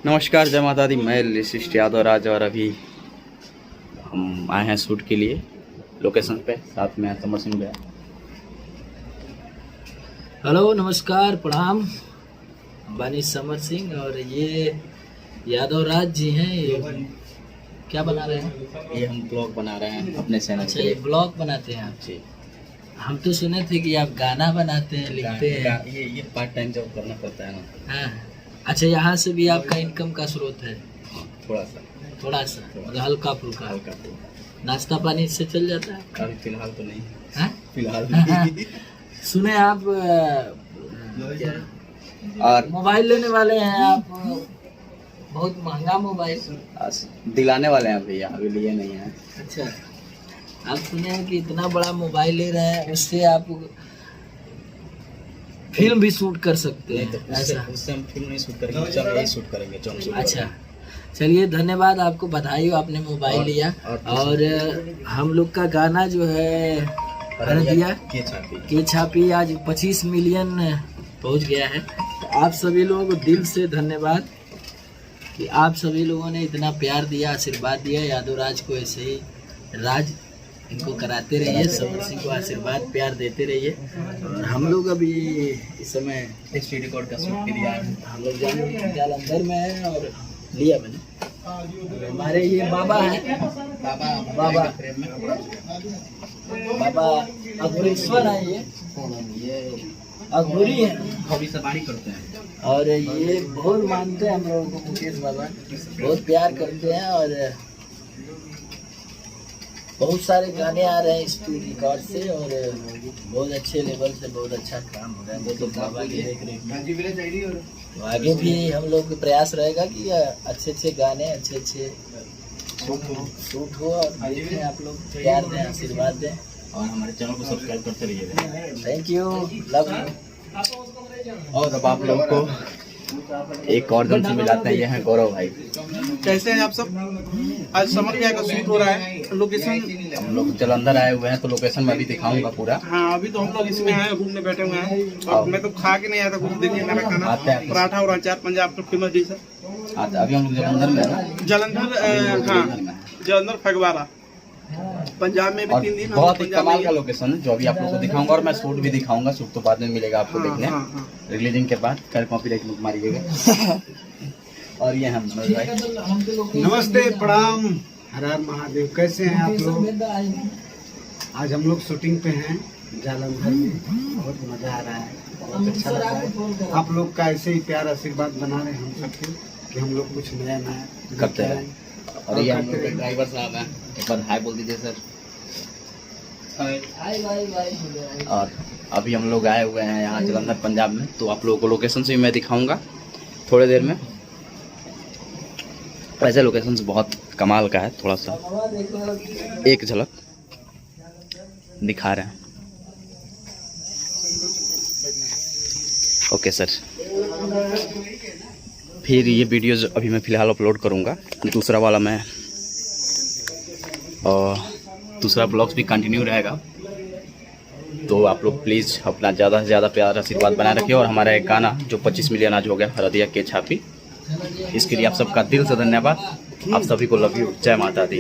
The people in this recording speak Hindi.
नमस्कार, जय माता दी। मैं लिस्ट यादव राज और अभी हम आए हैं शूट के लिए लोकेशन पे, साथ में समर सिंह भैया। हेलो, नमस्कार, प्रणाम। बानी समर सिंह और ये यादव राज जी हैं। ये क्या बना रहे हैं? ये हम ब्लॉग बना रहे हैं अपने चैनल अच्छा, पे। ये ब्लॉग बनाते हैं आप? जी। हम तो सुने थे कि आप गाना बनाते हैं, लिखते हैं। ये पार्ट टाइम जॉब करना पड़ता है ना। हाँ। अच्छा, यहाँ से भी आपका इनकम का स्रोत है? थोड़ा सा मतलब हल्का फुल्का। हल्का। नाश्ता पानी इससे चल जाता है? अभी फिलहाल तो नहीं। हाँ? फिलहाल नहीं। सुने आप और मोबाइल लेने वाले हैं आप, बहुत महंगा मोबाइल दिलाने वाले हैं भैया, अभी लिए नहीं है। अच्छा, आप सुने हैं कि इतना बड़ा मोबाइल ले रहे हैं, उससे आप फिल्म भी शूट कर सकते हैं। ऐसा उससे हम फिल्म नहीं शूट करेंगे, चल यही शूट करेंगे जो हम शूट अच्छा, चलिए, धन्यवाद, आपको बधाई हो, आपने मोबाइल लिया। और हम लोग का गाना जो है दिया के छापी आज 25 मिलियन पहुंच गया है। तो आप सभी लोगों को दिल से धन्यवाद कि आप सभी लोगों ने इतना प्यार दिया, आशीर्वाद दिया। यादव राज को ऐसे ही राज इनको कराते रहिए, समर सिंह को आशीर्वाद प्यार देते रहिए। और हम लोग अभी इस समय हिस्ट्री रिकॉर्ड का शूट के लिए आए हैं। हम लोग जालंधर में हैं और लिया मैंने। हमारे ये बाबा हैं, बाबा अघोरेश्वर है। ये अघोरी है, भविष्यवाणी करते हैं। और ये बहुत मानते हैं हम लोगों को। मुकेश बाबा बहुत प्यार करते हैं और बहुत सारे गाने आ रहे हैं स्टूडियो रिकॉर्ड से और बहुत अच्छे लेवल से बहुत अच्छा काम हो रहा है। तो बाबा की देख रेख में तो आगे भी हम लोग का प्रयास रहेगा कि अच्छे अच्छे गाने, अच्छे अच्छे शूट हो और देखें, आप लोग प्यार दें, आशीर्वाद दें और हमारे चैनल को सब्सक्राइब करते रहिए। Thank you, love you. और अब आप लोगों को एक और जन से मिलाते हैं, ये हैं गौरव भाई। कैसे हैं आप सब? आज समर भैया का शूट हो रहा है। लोकेशन हम लोग जालंधर आए हुए हैं, तो लोकेशन में अभी दिखाऊंगा पूरा। हाँ, अभी तो हम लोग इसमें हैं, रूम में बैठे हुए हैं। और मैं तो खा के नहीं आया था कुछ। देखिए मेरा खाना पराठा और अचार, पंजाब का फेमस डिश है। अभी हम लोग जालंधर में है ना। जालंधर, हाँ, जालंधर फगवाड़ा, पंजाब में भी 3 दिन। बहुत ही कमाल का लोकेशन है जो अभी आप लोग को दिखाऊंगा, और मैं शूट भी दिखाऊंगा। शूट तो बाद में मिलेगा आपको देखने, रिलीजिंग के बाद। खैर कॉपीराइट मत मारिएगा। और ये हम मनोज भाई। नमस्ते, प्रणाम, हर हर महादेव। कैसे हैं आप लोग? आज हम लोग शूटिंग पे हैं जालंधर में। बहुत मजा आ रहा है, बहुत अच्छा लग रहा है। आप लोग का ऐसे ही प्यार आशीर्वाद बना रहे हम सबके कि हम लोग कुछ नया नया करते हैं। और ये हम लोग के ड्राइवर साहब हैं, एक बार हाय बोल दीजिए सर। और अभी हम लोग आए हुए हैं यहाँ जालंधर पंजाब में, तो आप लोगों को लोकेशन से भी मैं दिखाऊंगा थोड़ी देर में। वैसे लोकेशन बहुत कमाल का है, थोड़ा सा एक झलक दिखा रहे हैं। ओके सर, फिर ये वीडियोज़ अभी मैं फ़िलहाल अपलोड करूँगा। दूसरा वाला मैं और दूसरा ब्लॉग्स भी कंटिन्यू रहेगा। तो आप लोग प्लीज़ अपना ज़्यादा से ज़्यादा प्यार आशीर्वाद बनाए रखिए। और हमारा एक गाना जो 25 मिलियन आज हो गया, हरदिया के छापी, इसके लिए आप सबका दिल से धन्यवाद। आप सभी को लव यू। जय माता दी।